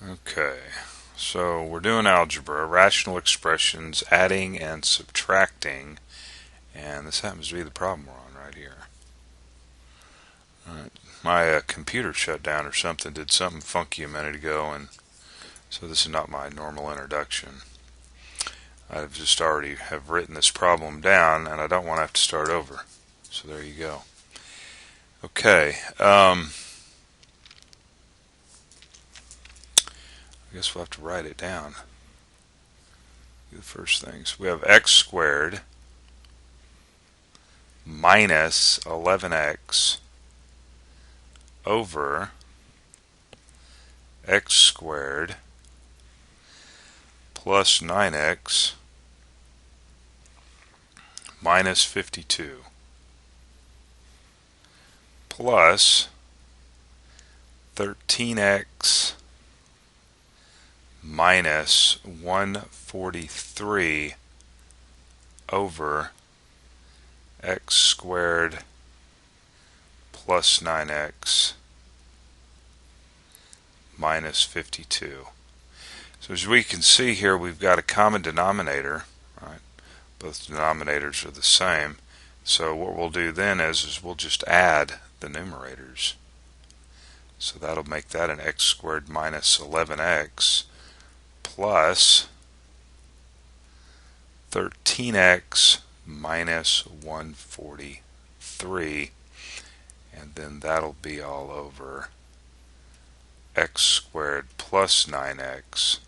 Okay, so we're doing algebra, rational expressions, adding and subtracting, and this happens to be the problem we're on right here. Alright, my computer shut down or something, did something funky a minute ago, and so this is not my normal introduction. I've just already have written this problem down, and I don't want to have to start over. So there you go. Okay, I guess we'll have to write it down. The first things we have x squared minus 11x over x squared plus 9x minus 52 plus 13x minus 143 over x squared plus 9x minus 52. So as we can see here, we've got a common denominator, right? Both denominators are the same. So what we'll do then is we'll just add the numerators. So that'll make that an x squared minus 11x plus 13x minus 143, and then that'll be all over x squared plus 9x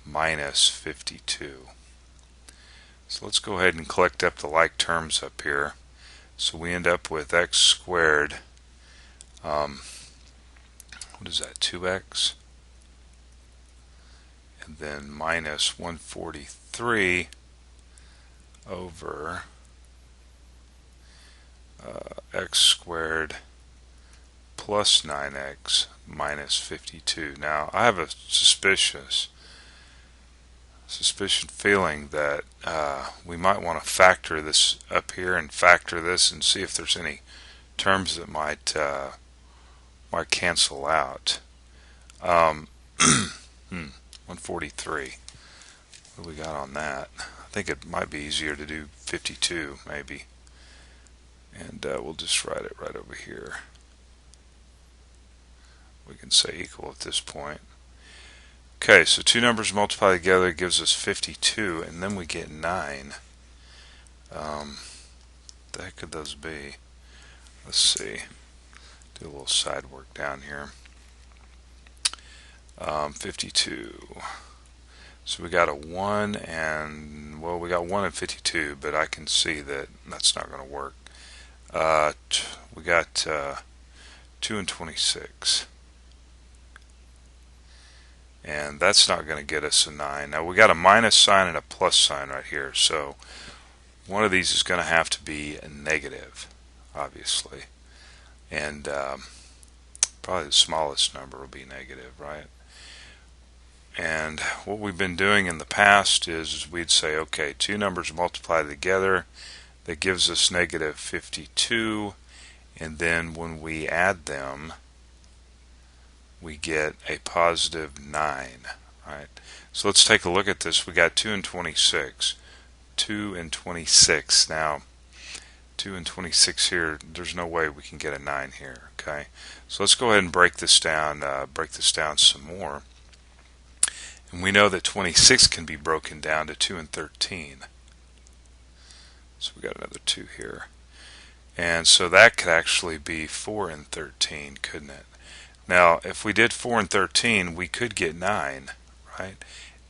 minus 52. So let's go ahead and collect up the like terms up here. So we end up with x squared, what is that, 2x? And then minus 143 over x squared plus 9x minus 52. Now I have a suspicion feeling that we might want to factor this up here and factor this and see if there's any terms that might cancel out. 143. What do we got on that? I think it might be easier to do 52 maybe, and we'll just write it right over here. We can say equal at this point. Okay, so two numbers multiplied together gives us 52, and then we get 9. The heck could those be? Let's see. Do a little side work down here. 52. So we got a 1 and, well, we got 1 and 52, but I can see that that's not going to work. We got 2 and 26. And that's not going to get us a 9. Now we got a minus sign and a plus sign right here, so one of these is going to have to be a negative, obviously. And probably the smallest number will be negative, right? And what we've been doing in the past is we'd say, okay, two numbers multiplied together, that gives us negative 52, and then when we add them, we get a positive 9, right? So let's take a look at this. We got 2 and 26. 2 and 26. Now, 2 and 26 here, there's no way we can get a 9 here, okay? So let's go ahead and break this down some more. And we know that 26 can be broken down to 2 and 13. So we got another 2 here. And so that could actually be 4 and 13, couldn't it? Now, if we did 4 and 13, we could get 9, right?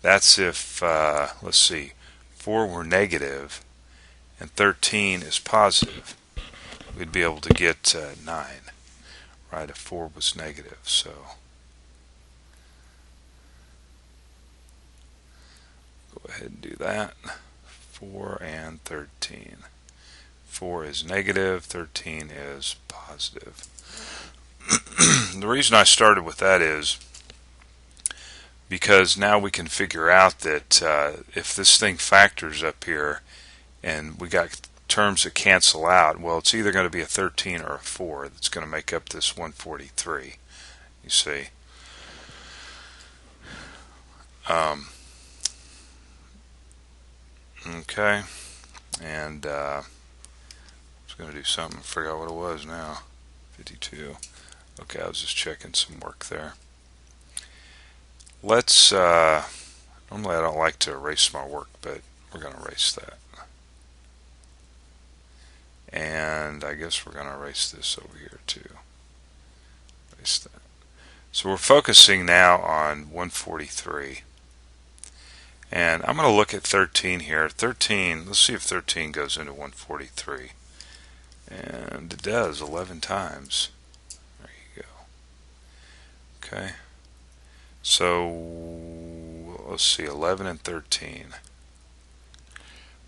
That's if, let's see, 4 were negative and 13 is positive. We'd be able to get 9, right, if 4 was negative. So go ahead and do that. 4 and 13. 4 is negative, 13 is positive. The reason I started with that is because now we can figure out that if this thing factors up here and we got terms that cancel out, well, it's either going to be a 13 or a 4 that's going to make up this 143, you see. Okay, and I was going to do something, I forgot what it was now. 52. Okay, I was just checking some work there. Let's, normally I don't like to erase my work, but we're going to erase that. And I guess we're going to erase this over here too. Erase that. So we're focusing now on 143. And I'm going to look at 13 here. 13, let's see if 13 goes into 143. And it does 11 times. There you go. Okay. So let's see, 11 and 13.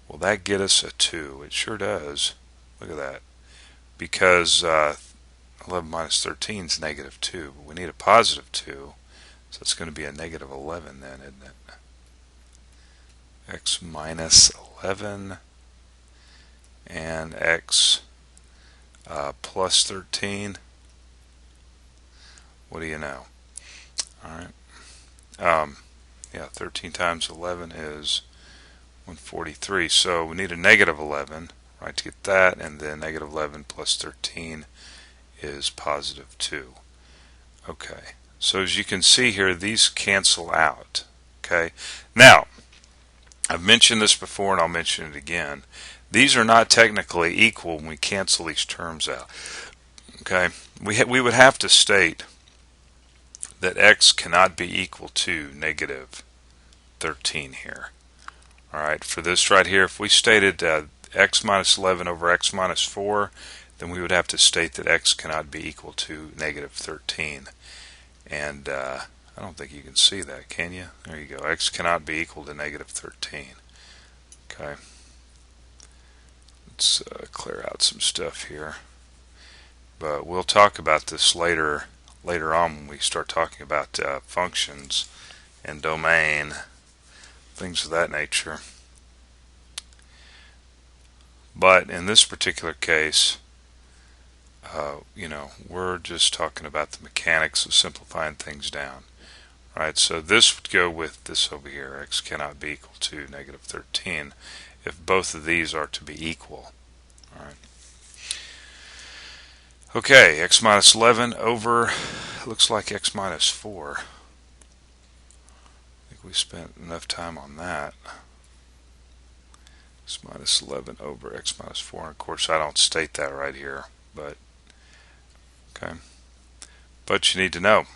Will that get us a 2? It sure does. Look at that. Because 11 minus 13 is negative 2. But we need a positive 2. So it's going to be a negative 11 then, isn't it? X minus 11 and x plus 13. What do you know? Alright. Yeah, 13 times 11 is 143. So we need a negative 11, right, to get that, and then negative 11 plus 13 is positive 2. Okay, so as you can see here, these cancel out. Okay, now I've mentioned this before and I'll mention it again. These are not technically equal when we cancel these terms out. Okay, we would have to state that x cannot be equal to negative 13 here. Alright, for this right here, if we stated x minus 11 over x minus 4, then we would have to state that x cannot be equal to negative 13. And I don't think you can see that, can you? There you go. X cannot be equal to negative 13. Okay. Let's clear out some stuff here. But we'll talk about this later on when we start talking about functions and domain, things of that nature. But in this particular case, we're just talking about the mechanics of simplifying things down. Right, so this would go with this over here. X cannot be equal to negative 13 if both of these are to be equal. All right. Okay, x minus 11 over, looks like x minus 4. I think we spent enough time on that. X minus 11 over x minus 4. And of course, I don't state that right here, but okay. But you need to know.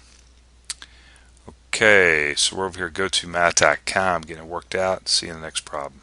Okay, so we're over here, go to math.com, getting it worked out. See you in the next problem.